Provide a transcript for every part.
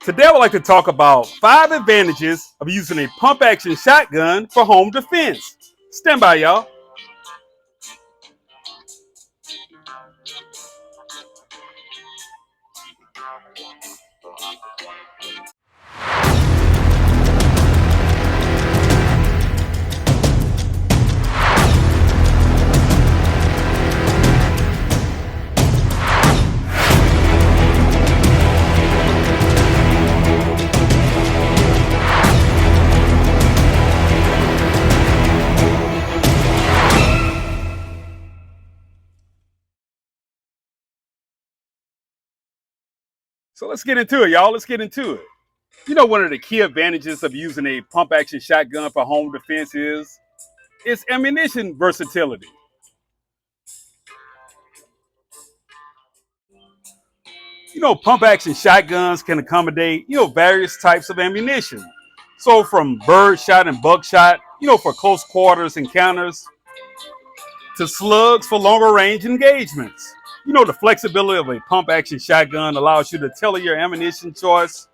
Today I would like to talk about 5 advantages of using a pump action shotgun for home defense. Stand by, y'all. So let's get into it, y'all. Let's get into it. You know, one of the key advantages of using a pump action shotgun for home defense is its ammunition versatility. You know, pump action shotguns can accommodate, various types of ammunition. So from bird shot and buckshot, for close quarters encounters, to slugs for longer range engagements. The flexibility of a pump action shotgun allows you to tailor your ammunition choice,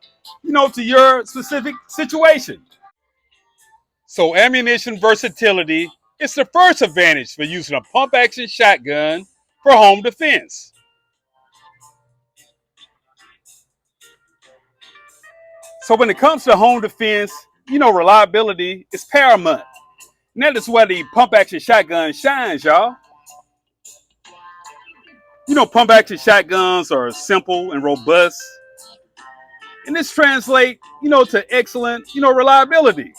to your specific situation. So ammunition versatility is the first advantage for using a pump action shotgun for home defense. So when it comes to home defense, reliability is paramount. And that is where the pump action shotgun shines, y'all. Pump action shotguns are simple and robust. And this translates, to excellent, reliability.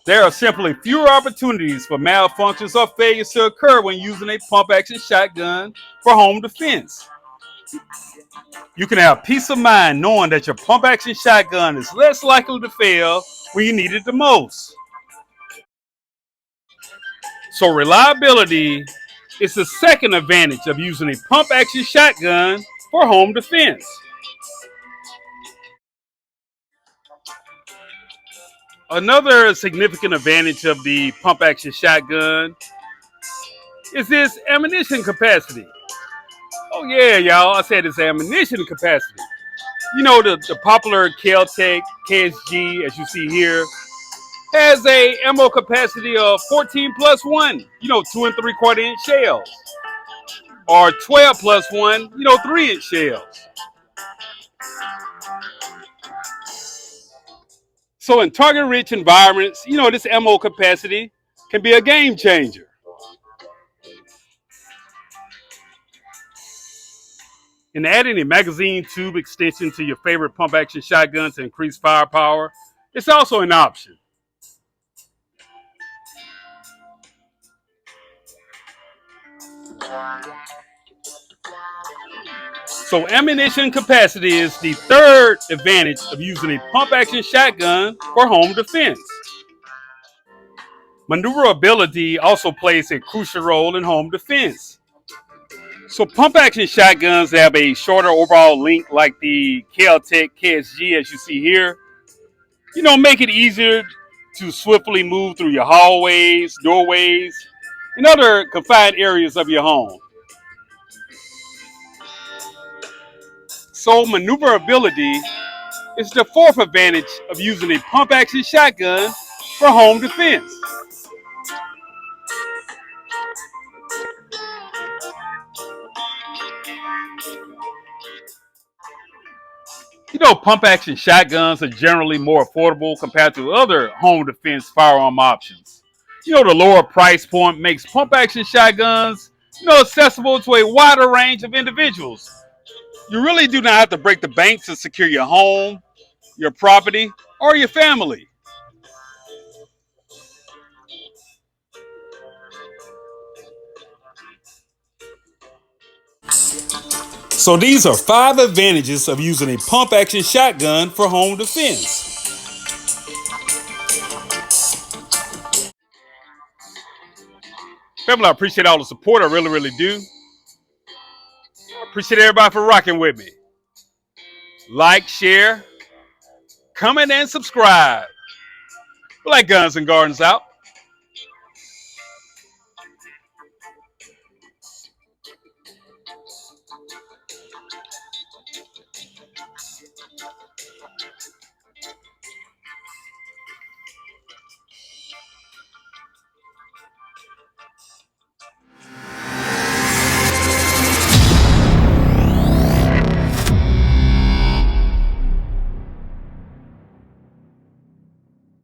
There are simply fewer opportunities for malfunctions or failures to occur when using a pump action shotgun for home defense. You can have peace of mind knowing that your pump action shotgun is less likely to fail when you need it the most. So reliability is the second advantage of using a pump action shotgun for home defense. Another significant advantage of the pump action shotgun is its ammunition capacity. Oh yeah, y'all, I said its ammunition capacity. The popular Kel-Tec KSG, as you see here, has a ammo capacity of 14 plus 1, 2 3/4 inch shells, or 12 plus 1, 3-inch shells. So in target-rich environments, this ammo capacity can be a game changer. And adding a magazine tube extension to your favorite pump action shotgun to increase firepower is also an option. So ammunition capacity is the third advantage of using a pump action shotgun for home defense. Maneuverability also plays a crucial role in home defense. So pump action shotguns have a shorter overall length like the Kel-Tec KSG, as you see here. Make it easier to swiftly move through your hallways, doorways, and other confined areas of your home. So maneuverability is the fourth advantage of using a pump action shotgun for home defense. Pump action shotguns are generally more affordable compared to other home defense firearm options. The lower price point makes pump action shotguns, accessible to a wider range of individuals. You really do not have to break the bank to secure your home, your property, or your family. So these are 5 advantages of using a pump action shotgun for home defense. Family, I appreciate all the support. I really, really do. I appreciate everybody for rocking with me. Like, share, comment, and subscribe. Black Guns and Gardens out.